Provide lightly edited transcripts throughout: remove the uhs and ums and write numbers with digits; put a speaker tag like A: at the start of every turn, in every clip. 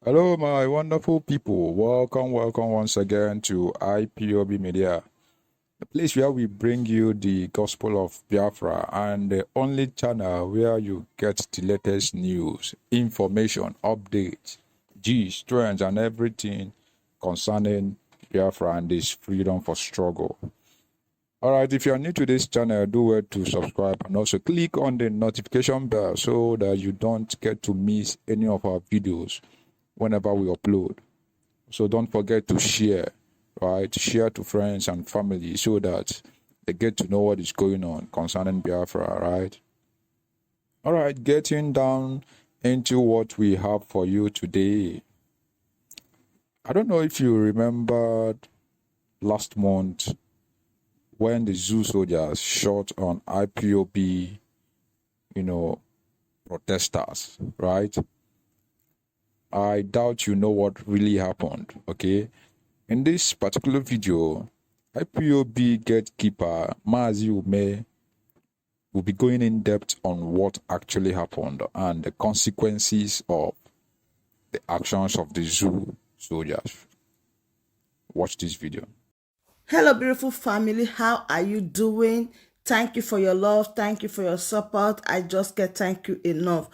A: Hello, my wonderful people. Welcome once again to IPOB Media, the place where we bring you the gospel of Biafra and the only channel where you get the latest news, information, updates, gist, trends, and everything concerning Biafra and this freedom for struggle. Alright, if you're new to this channel, do well to subscribe and also click on the notification bell so that you don't get to miss any of our videos whenever we upload. So don't forget to share, right? Share to friends and family so that they get to know what is going on concerning Biafra, right? Alright, getting down into what we have for you today. I don't know if you remembered last month when the zoo soldiers shot on IPOB, protesters, right? I doubt you know what really happened, okay? In this particular video, IPOB gatekeeper Mazi Ume will be going in depth on what actually happened and the consequences of the actions of the zoo soldiers. Watch this video.
B: Hello, beautiful family. How are you doing? Thank you for your love. Thank you for your support. I just can't thank you enough.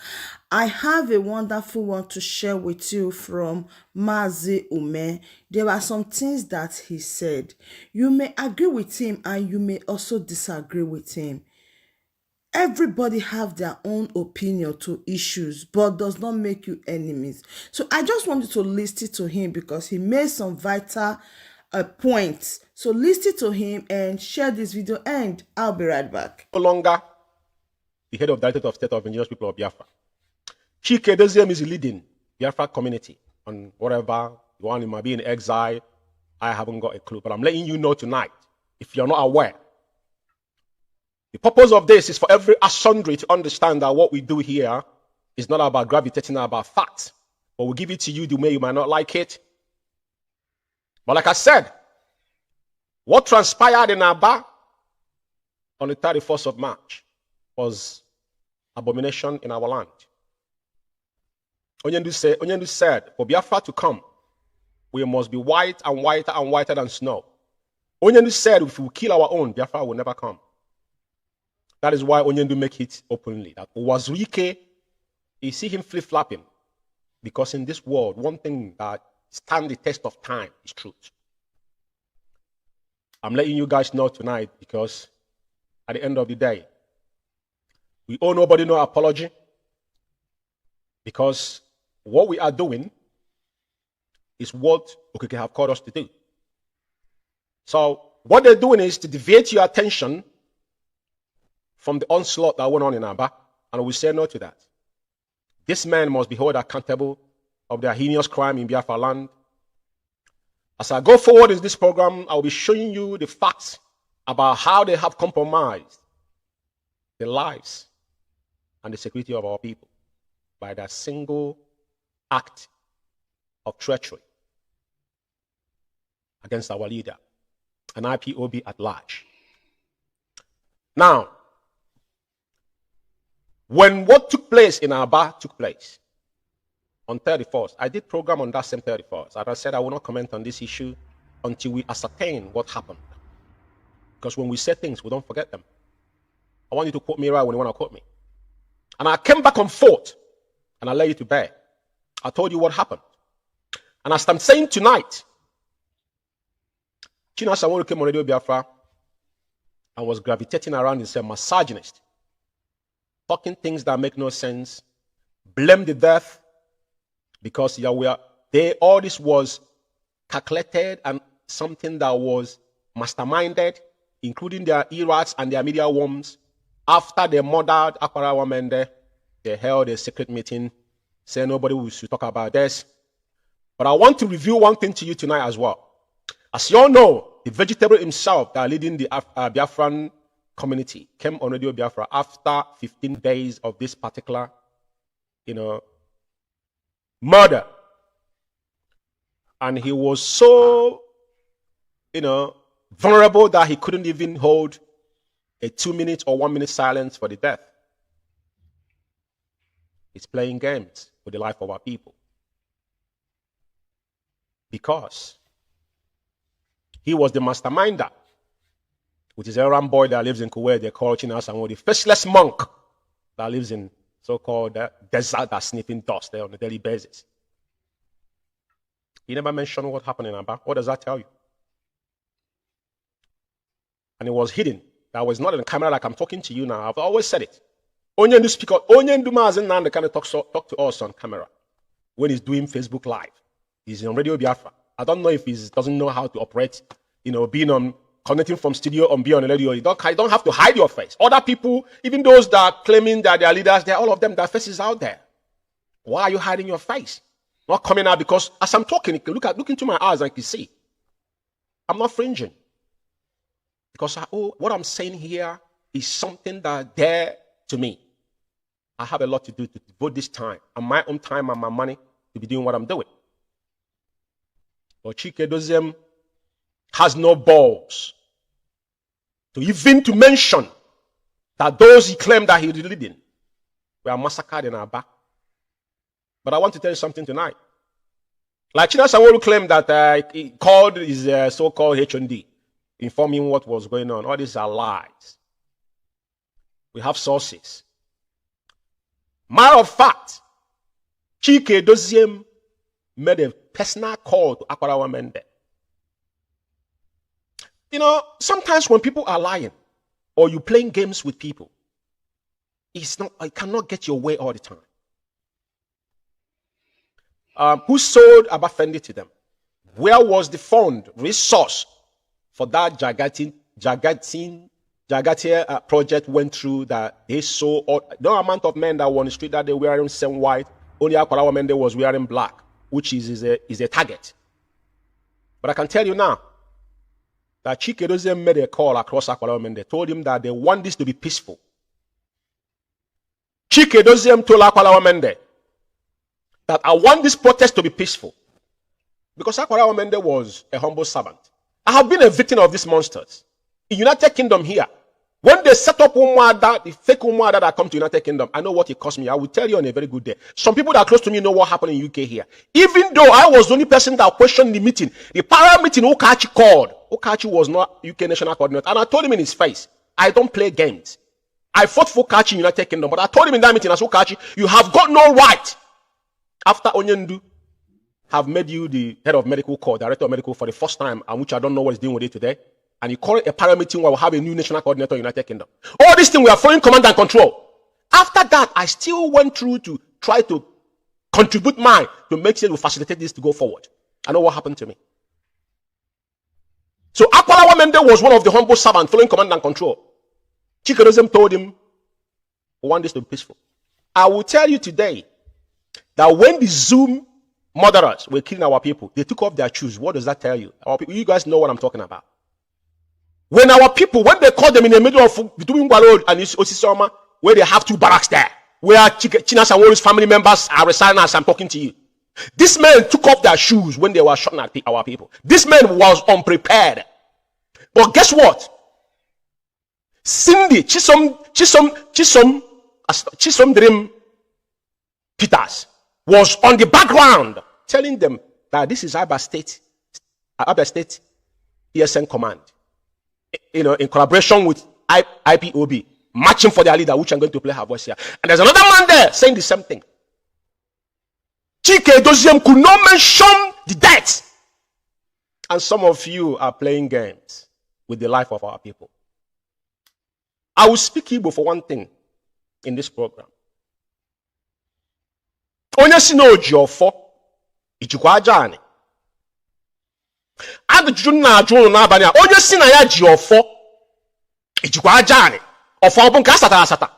B: I have a wonderful one to share with you from Mazi Ume. There are some things that he said. You may agree with him and you may also disagree with him. Everybody have their own opinion to issues, but does not make you enemies. So I just wanted to listen to him because he made some vital points. So listen to him and share this video, and I'll be right back.
C: No longer the head of Directorate of State of Indigenous People of Biafra. Chike Doziem is leading Biafra community on whatever you want. He might be in exile. I haven't got a clue, but I'm letting you know tonight, if you're not aware. The purpose of this is for every assembly to understand that what we do here is not about gravitating about facts, but we'll give it to you the way you might not like it. But like I said, what transpired in Aba on the 31st of March was abomination in our land. Onyendu said, for Biafra to come, we must be white and whiter and whiter than snow. Onyendu said, if we kill our own, Biafra will never come. That is why Onyendu make it openly. That Wazirike, you see him flip-flopping. Because in this world, one thing that stands the test of time is truth. I'm letting you guys know tonight because at the end of the day, we owe nobody no apology, because what we are doing is what Okeke have called us to do. So what they're doing is to deviate your attention from the onslaught that went on in Aba, and we say no to that. This man must be held accountable of their heinous crime in Biafra land. As I go forward in this program, I'll be showing you the facts about how they have compromised the lives and the security of our people by that single act of treachery against our leader and IPOB at large. Now, when what took place in Aba took place on 31st, I did program on that same 31st, and I said I will not comment on this issue until we ascertain what happened. Because when we say things, we don't forget them. I want you to quote me right when you want to quote me. And I came back on forth, and I lay you to bear. I told you what happened. And as I'm saying tonight, China Samuel came on Radio Biafra and was gravitating around and said, misogynist, talking things that make no sense, blame the death, because all this was calculated and something that was masterminded, including their ERATs and their media worms. After they murdered Akwara Wamende, they held a secret meeting saying nobody should talk about this. But I want to review one thing to you tonight as well. As you all know, the vegetable himself that leading the Biafran community came on Radio Biafra after 15 days of this particular, murder. And he was so, vulnerable that he couldn't even hold a 2-minute or 1-minute silence for the death. He's playing games with the life of our people. Because he was the masterminder with his errand boy that lives in Kuwait. They call Chinas and the faceless monk that lives in so-called desert that's sniffing dust there on a daily basis. He never mentioned what happened in Aba. What does that tell you? And it was hidden. That was not in the camera like I'm talking to you now. I've always said it. Onyendu speaker, Onyendu Mazen Nanda kind of talk to us on camera when he's doing Facebook Live. He's on Radio Biafra. I don't know if he doesn't know how to operate, being on, connecting from studio and be on the radio. You don't have to hide your face. Other people, even those that are claiming that they are leaders, all of them, their faces out there. Why are you hiding your face? Not coming out because as I'm talking, look into my eyes and you can see. I'm not fringing. Because what I'm saying here is something that dear to me. I have a lot to do to devote this time and my own time and my money to be doing what I'm doing. But Chike Doziem has no balls to even to mention that those he claimed that he was leading were massacred in our back. But I want to tell you something tonight. Like China Sanwo claimed that he called his so-called H&D, informing what was going on. All these are lies. We have sources. Matter of fact, Chike Doziem made a personal call to Akwarawa Mende. Sometimes when people are lying or you playing games with people, I cannot get your way all the time. Who sold Abafendi to them? Where was the fund, resource for that Jagatia project went through that they saw no amount of men that were on the street that they were wearing same white, only Akwarawa Mende was wearing black, which is a target. But I can tell you now that Chike Doziem made a call across Akwarawa Mende, told him that they want this to be peaceful. Chike Doziem told Akwarawa Mende that I want this protest to be peaceful. Because Akwarawa Mende was a humble servant. I have been a victim of these monsters. In United Kingdom here, when they set up the fake Umwada that come to United Kingdom, I know what it cost me. I will tell you on a very good day. Some people that are close to me know what happened in UK here. Even though I was the only person that questioned the meeting, the para meeting Okachi called. Okachi was not UK national coordinator. And I told him in his face, I don't play games. I fought for Okachi in United Kingdom, but I told him in that meeting, I said, Okachi, you have got no right. After Onyendu have made you the head of medical corps, director of medical for the first time, and which I don't know what he's doing with it today, and you call it a para meeting where we'll have a new national coordinator in the United Kingdom. All these things we are following command and control. After that, I still went through to try to contribute mine to make sure we facilitate this to go forward. I know what happened to me. So Akwarawa Mende was one of the humble servants following command and control. Chike Doziem told him, we want this to be peaceful. I will tell you today that when the Zoom murderers were killing our people, they took off their shoes. What does that tell you? Our people, you guys know what I'm talking about. When our people, when they caught them in the middle of between Walod and Osisoma, where they have two barracks there, where China Sanwo's family members are residing as I'm talking to you. This man took off their shoes when they were shooting at our people. This man was unprepared. But guess what? Cindy, Chisom Dream Peters was on the background telling them that this is Abba State ESN Command, in collaboration with IPOB, matching for their leader, which I'm going to play her voice here. And there's another man there saying the same thing. Chike Doziem could not mention the death. And some of you are playing games with the life of our people. I will speak Igbo for one thing in this program. Onye si na oji ofo ijikwa aja ani. Ajụjụ na ajụ unu n'abalị a, onye si na ya ji ofo ijikwa aja ani. Ofo ọ bụ nke asatara asata.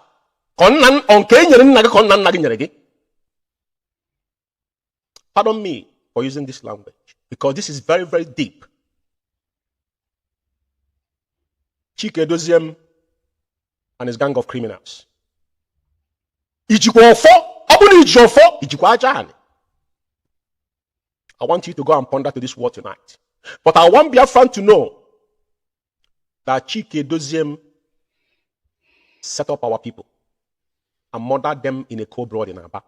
C: Ka nke enyere nna gị ka nna gị nyere gị. Pardon me for using this language, because this is very, very deep. Chike Doziem and his gang of criminals. Ijikwa ofo. I want you to go and ponder to this word tonight. But I want Biafran to know that Chike Doziem set up our people and murdered them in a cold blood in Aba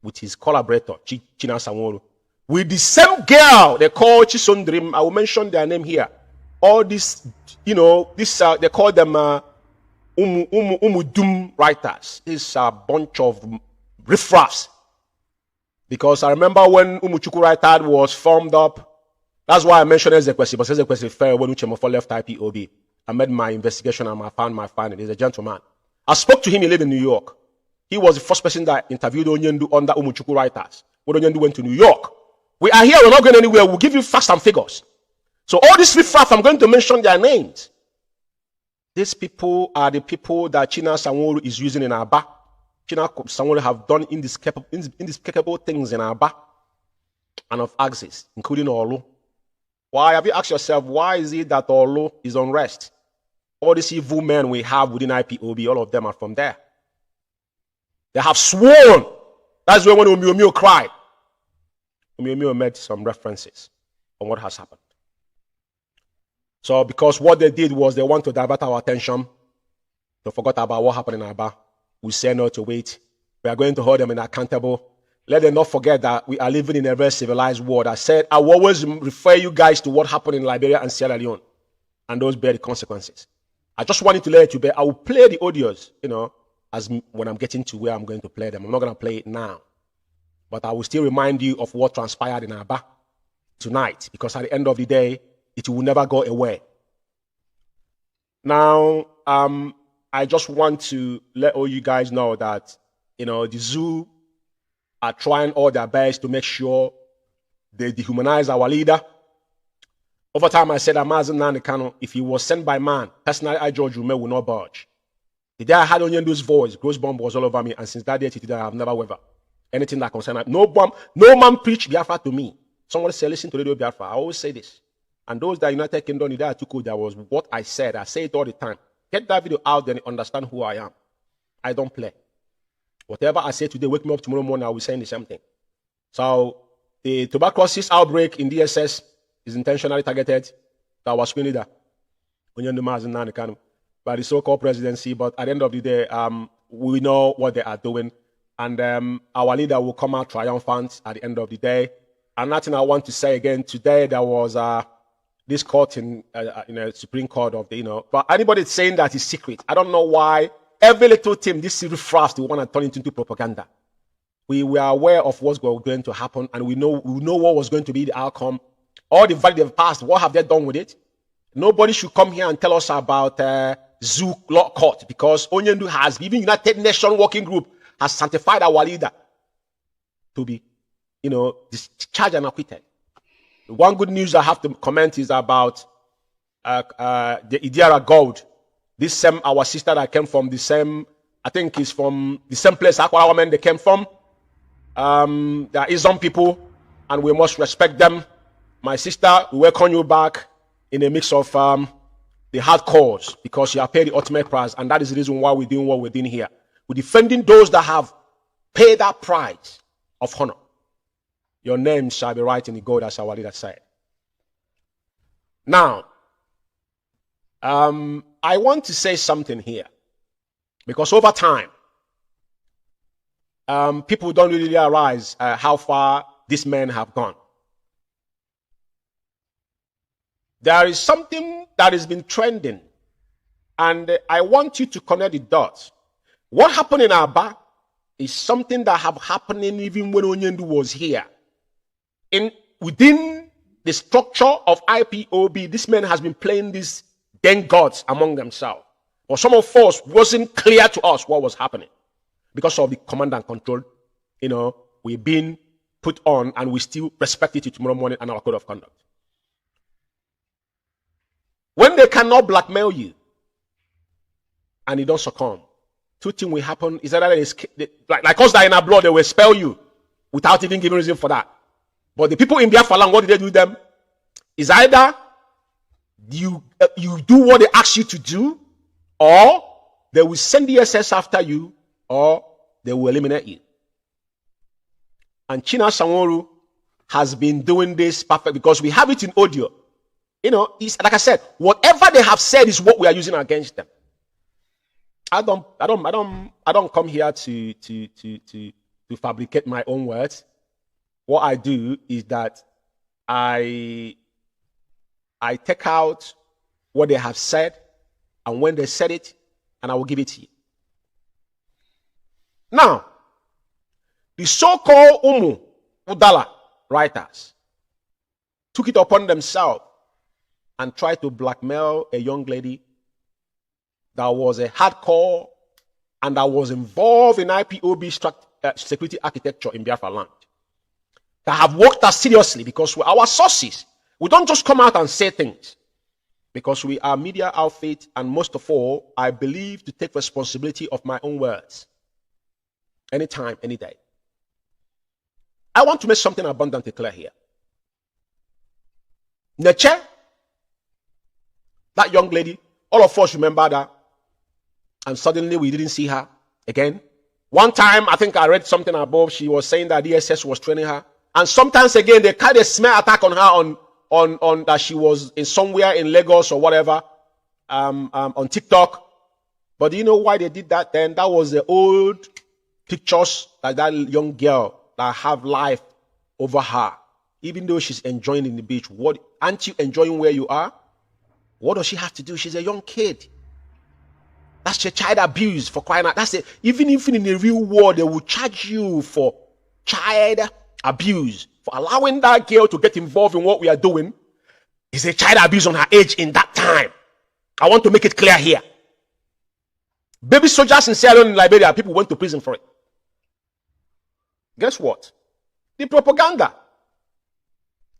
C: with his collaborator, China Sanwo, with the same girl they call Chisondrim. I will mention their name here. All this, they call them Umudum writers. This is a bunch of riffraffs. Because I remember when Umuchuku Writer was formed up, that's why I mentioned Ezekwesi, but Ezekwesi fell when Uchemofo left IPOB. I made my investigation and I found my finding. He's a gentleman. I spoke to him, he lived in New York. He was the first person that interviewed Onyendu under Umuchuku Writers. When Onyendu went to New York. We are here, we're not going anywhere, we'll give you facts and figures. So all these riffraff, I'm going to mention their names. These people are the people that China Sanwo-Olu is using in Aba. China Sanwo-Olu have done indescribable things in Aba and of Axis, including Olu. Why have you asked yourself, why is it that Olu is unrest? All these evil men we have within IPOB, all of them are from there. They have sworn. That's when Omiomio cried. Omiomio made some references on what has happened. So because what they did was they want to divert our attention. They forgot about what happened in Aba. We say no to it. We are going to hold them accountable. Let them not forget that we are living in a very civilized world. I said I will always refer you guys to what happened in Liberia and Sierra Leone. And those bear the consequences. I just wanted to let you bear. I will play the audios, as when I'm getting to where I'm going to play them. I'm not going to play it now. But I will still remind you of what transpired in Aba tonight. Because at the end of the day, it will never go away. Now, I just want to let all you guys know that, the zoo are trying all their best to make sure they dehumanize our leader. Over time, I said, Amazon Nanikano, if he was sent by man, personally, I, George Ume, will not budge. The day I had Onyendu's voice, Gross Bomb was all over me, and since that day to today, I have never wavered. Anything that concerns no man preached Biafra to me. Someone said, listen to Radio Biafra. I always say this. And those that United Kingdom, the day I took over, that was what I said. I say it all the time. Get that video out there and understand who I am. I don't play. Whatever I say today, wake me up tomorrow morning, I will say the same thing. So, the tuberculosis outbreak in DSS is intentionally targeted. That was screen leader by the so-called presidency. But at the end of the day, we know what they are doing. And our leader will come out triumphant at the end of the day. And nothing I want to say again, today there was this court in a Supreme Court of the, but anybody saying that is secret. I don't know why every little thing, this riffraff, they want to turn it into propaganda. We were aware of what's going to happen, and we know what was going to be the outcome. All the value they've passed, what have they done with it? Nobody should come here and tell us about zoo law court, because Onyendu has, even United Nations Working Group has sanctified our leader to be, discharged and acquitted. One good news I have to comment is about the Idiara Gold. This same, our sister that came from the same, I think is from the same place Aqua women they came from. There is some people, and we must respect them. My sister, we welcome you back in a mix of the hard cause, because you have paid the ultimate price, and that is the reason why we're doing what we're doing here. We're defending those that have paid that price of honor. Your name shall be right in the gold, as our leader said. Now, I want to say something here, because over time, people don't really realize how far these men have gone. There is something that has been trending, and I want you to connect the dots. What happened in Aba is something that have happened even when Onyendu was here. Within the structure of IPOB, this man has been playing these den gods among themselves. But some of us wasn't clear to us what was happening because of the command and control. We've been put on, and we still respect it tomorrow morning and our code of conduct. When they cannot blackmail you and you don't succumb, two things will happen. Is that like us that in our blood, they will expel you without even giving reason for that. But the people in Biafra land, what did they do with them? Is either you do what they ask you to do, or they will send the SS after you, or they will eliminate you. And China Sanwo-Olu has been doing this perfect, because we have it in audio. It's like I said, whatever they have said is what we are using against them. I don't come here to fabricate my own words. what I do is that I take out what they have said and when they said it, and I will give it to you. Now, the so-called Umu Udala writers took it upon themselves and tried to blackmail a young lady that was a hardcore and that was involved in IPOB security architecture in Biafra land. That have worked us seriously because we're our sources. We don't just come out and say things because we are media outfit, and most of all, I believe to take responsibility of my own words. Anytime, any day. I want to make something abundantly clear here. Neche, that young lady, all of us remember that, and suddenly we didn't see her again. One time, I think I read something above, she was saying that DSS was training her, and sometimes again, they kind of smear attack on her on that she was in somewhere in Lagos or whatever, on TikTok. But do you know why they did that then? That was the old pictures like that young girl that have life over her. Even though she's enjoying in the beach, what aren't you enjoying where you are? What does she have to do? She's a young kid. That's your child abuse, for crying out. That's it. Even if in the real world they will charge you for child abuse, for allowing that girl to get involved in what we are doing, is a child abuse on her age in that time. I want to make it clear here. Baby soldiers in Sierra Leone in Liberia, people went to prison for it. Guess what? The propaganda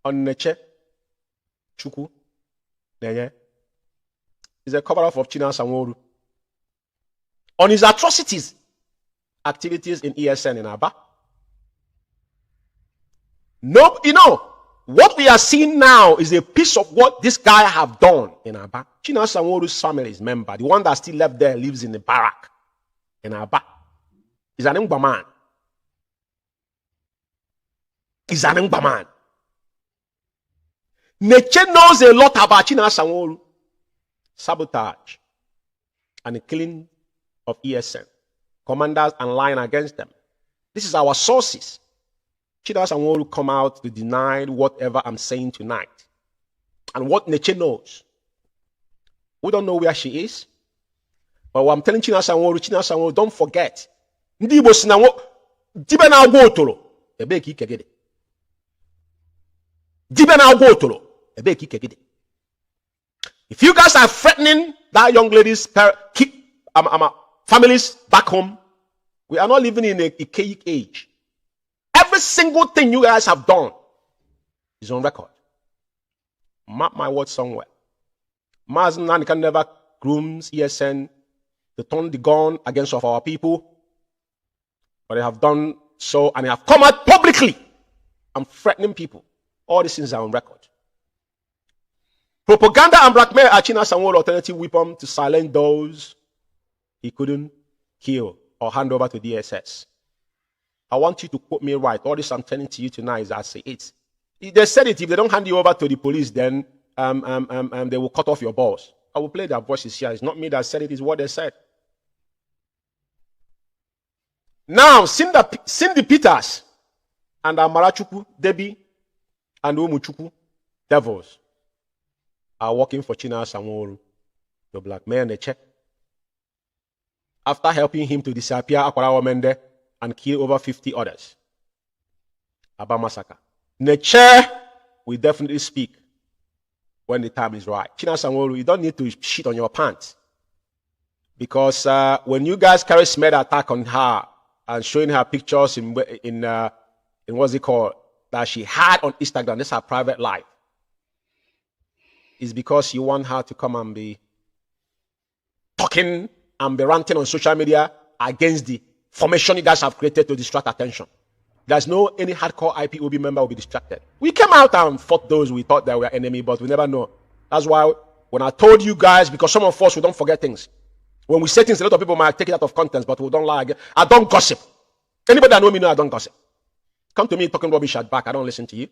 C: on Neche, Chukwu, Nenye, is a cover-up of China Sanworu on his atrocities, activities in ESN in Aba. No, you know, what we are seeing now is a piece of what this guy have done in Aba. China Sanworu's family is member. The one that still left there lives in the barrack in Aba. He's an Ngba man. He's an Ngba man. Neche knows a lot about China Sanworu. Sabotage and the killing of ESN. Commanders and lying against them. This is our sources. China Sanworu come out to deny whatever I'm saying tonight. And what Neche knows. We don't know where she is. But what I'm telling China Sanworu, don't forget. Ndi Igbo si na dibe na agwa otoro, ebe ka ike gide. Dibe na agwa otoro, ebe ka ike gide. If you guys are threatening that young lady's families back home, we are not living in a archaic age. Every single thing you guys have done is on record. Mark my words somewhere. Mazen can never grooms ESN to turn the gun against of our people. But they have done so, and they have come out publicly and threatening people. All these things are on record. Propaganda and blackmail are China Sanworu alternative weapon to silence those he couldn't kill or hand over to DSS. I want you to quote me right. All this I'm telling to you tonight is I say it. They said it, if they don't hand you over to the police, then they will cut off your balls. I will play their voices here. It's not me that said it, it's what they said. Now, Cindy Peters and Amarachuku, Debbie, and Umuchuku, devils, are working for China Sanworu, the blackmail Neche. After helping him to disappear Akwarawa Mende and kill over 50 others. Aba massacre. Neche will definitely speak when the time is right. China Sanworu, you don't need to shit on your pants. Because when you guys carry smear attack on her and showing her pictures in what's it called, that she had on Instagram, this is her private life, is because you want her to come and be talking and be ranting on social media against the formation you guys have created to distract attention. There's no any hardcore IPOB member will be distracted. We came out and fought those we thought that were enemy, but we never know. That's why when I told you guys, because some of us, we don't forget things. When we say things, a lot of people might take it out of context, but we don't lie again. I don't gossip. Anybody that know me know I don't gossip. Come to me talking rubbish at back, I don't listen to you.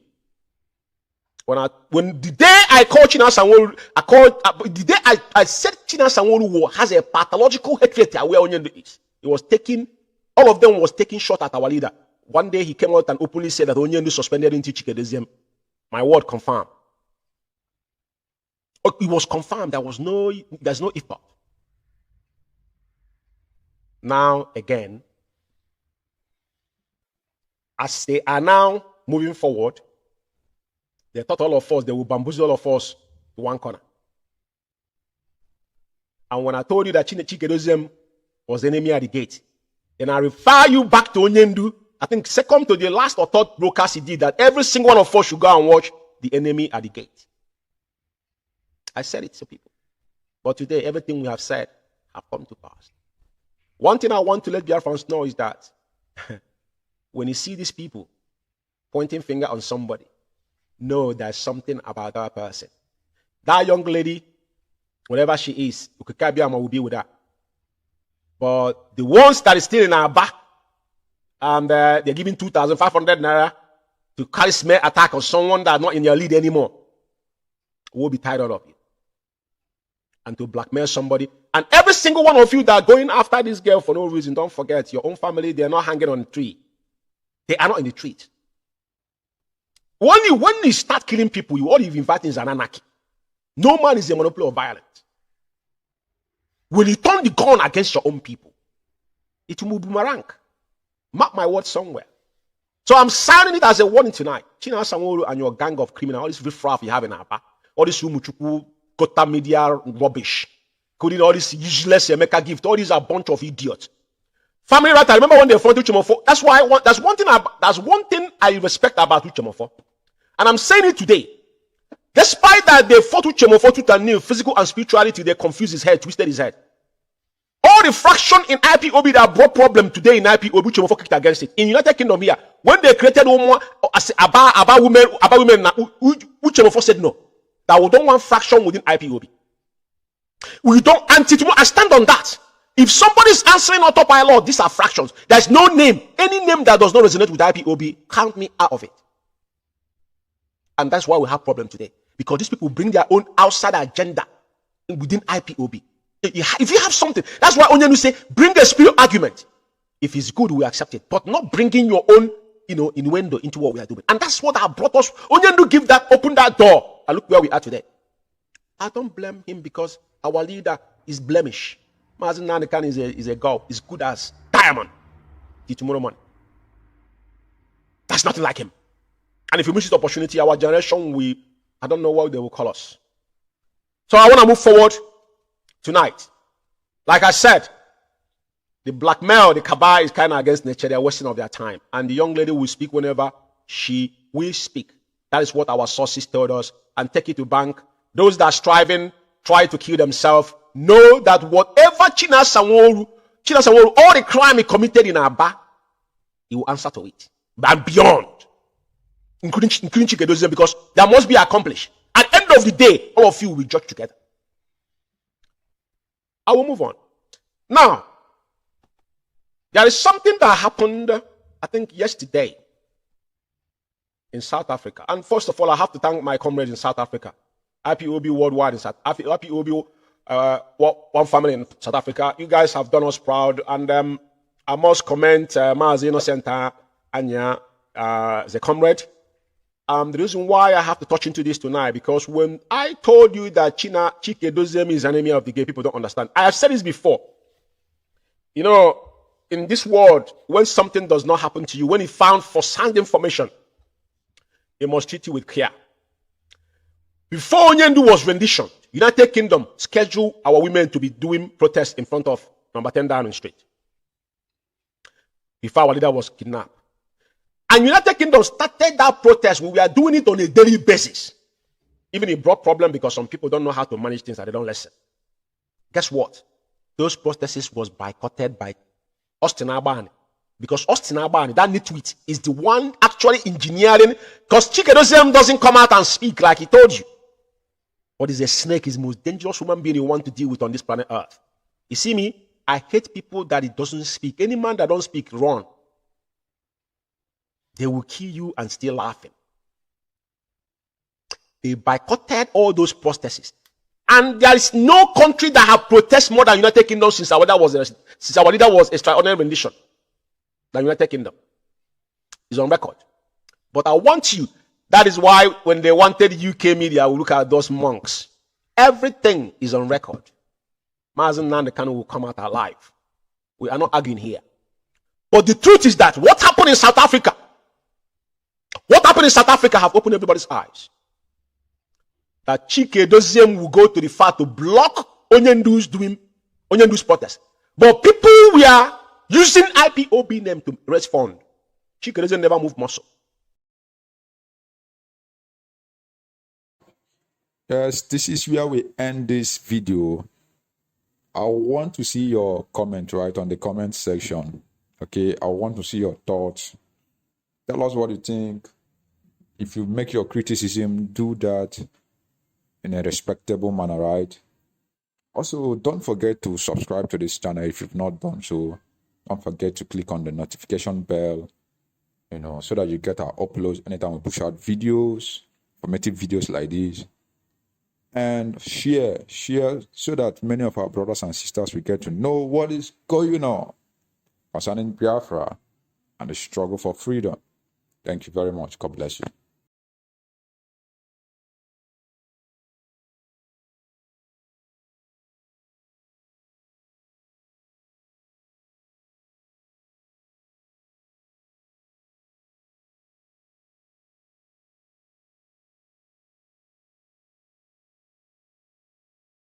C: When the day I called China Sanworu, the day I said China Sanworu has a pathological hatred where Onion is. It was taking, all of them was taking shot at our leader. one day he came out and openly said that Onyendu suspended into Chikedozium. My word confirmed. It was confirmed. There's no IPOB. Now, again, as they are now moving forward, they thought all of us, they will bamboozle all of us to one corner. And when I told you that Chikedozium was the enemy at the gate, then I refer you back to Onyendu. I think second to the last or third broadcast he did, that every single one of us should go and watch The Enemy at the Gate. I said it to people. But today, everything we have said have come to pass. One thing I want to let Biafrans know is that when you see these people pointing finger on somebody, know there's something about that person. That young lady, whatever she is, Ukikabiama will be with her. But the ones that is still in our back, and they're giving 2,500 naira to carry smear attack on someone that's not in your lead anymore, will be tired of it. And to blackmail somebody. And every single one of you that are going after this girl for no reason, don't forget, your own family, they're not hanging on the tree. They are not in the tree. When you start killing people, you all you've invited is an anarchy. No man is a monopoly of violence. When you turn the gun against your own people, it will boomerang. Mark my words somewhere. So I'm sounding it as a warning tonight. China Sanwo and your gang of criminals, all this riffraff you have in Aba, all this Umuchuku, Kota media rubbish, including all this useless Emeka gift, all these are a bunch of idiots. Family right, I remember when they fought Uchemofo. That's one thing I respect about Uchemofo. And I'm saying it today. Despite that they fought Uchemofo to the physical and spirituality, they confused his head, twisted his head. All the fraction in IPOB that brought problem today in IPOB, Uchemofo kicked against it. In United Kingdom here, when they created about women, Uchemofo said no. That we don't want fraction within IPOB. We don't I stand on that. If somebody is answering autopilot, these are fractions. There's no name. Any name that does not resonate with IPOB, count me out of it. And that's why we have problem today. Because these people bring their own outside agenda within IPOB. If you have something, that's why Onyendu say, bring a spirit argument. If it's good, we accept it. But not bringing your own, innuendo into what we are doing. And that's what have brought us. Onyendu open that door. And look where we are today. I don't blame him because our leader is blemish. Mazen Nanikan is a girl, is good as diamond. Tomorrow morning. That's nothing like him. And if we miss this opportunity, our generation, I don't know what they will call us. So I want to move forward tonight. Like I said, the blackmail, the cabal is kind of against nature. They're wasting of their time. And the young lady will speak whenever she will speak. That is what our sources told us. And take it to bank. Those that are striving, try to kill themselves, know that whatever China Sanwo, all the crime he committed in Aba, he will answer to it. And beyond. Including Chikedozium, because there must be accomplished. At the end of the day, all of you will judge together. I will move on. Now, there is something that happened, I think, yesterday in South Africa. And first of all, I have to thank my comrades in South Africa. IPOB worldwide in South Africa. IPOB, one family in South Africa. You guys have done us proud. And I must commend Mazi Innocenta Anya, the comrade. The reason why I have to touch into this tonight, because when I told you that Chikedozium is an enemy of the gay, people don't understand. I have said this before. In this world, when something does not happen to you, when you found first-hand information, they must treat you with care. Before Onyendu was renditioned, United Kingdom scheduled our women to be doing protests in front of number 10 Downing Street. Before our leader was kidnapped. And United Kingdom started that protest. We were doing it on a daily basis. Even it brought problem because some people don't know how to manage things and they don't listen. Guess what? Those protests was boycotted by Austin Abani. Because Austin Abani, that nitwit, is the one actually engineering. Because Chikedozium doesn't come out and speak like he told you. But is a snake, is the most dangerous human being you want to deal with on this planet Earth. You see me? I hate people that it doesn't speak. Any man that don't speak, run. They will kill you and still laughing. They boycotted all those protests. And there is no country that have protested more than United Kingdom since our leader was extraordinary rendition than United Kingdom. It's on record. But I want you, that is why when they wanted UK media, we look at those monks. Everything is on record. Mazen Nandekano will come out alive. We are not arguing here. But the truth is that what happened in South Africa, have opened everybody's eyes. That Chike Doziem will go to the far to block Onyendu's protest. But people were using IPOB name to raise fund. Chike Doziem never moved muscle.
A: Yes, this is where we end this video. I want to see your comment right on the comment section. Okay, I want to see your thoughts. Tell us what you think. If you make your criticism, do that in a respectable manner, right? Also, don't forget to subscribe to this channel if you've not done so. Don't forget to click on the notification bell, so that you get our uploads anytime we push out videos, informative videos like this. And share so that many of our brothers and sisters will get to know what is going on concerning Biafra and the struggle for freedom. Thank you very much. God bless you.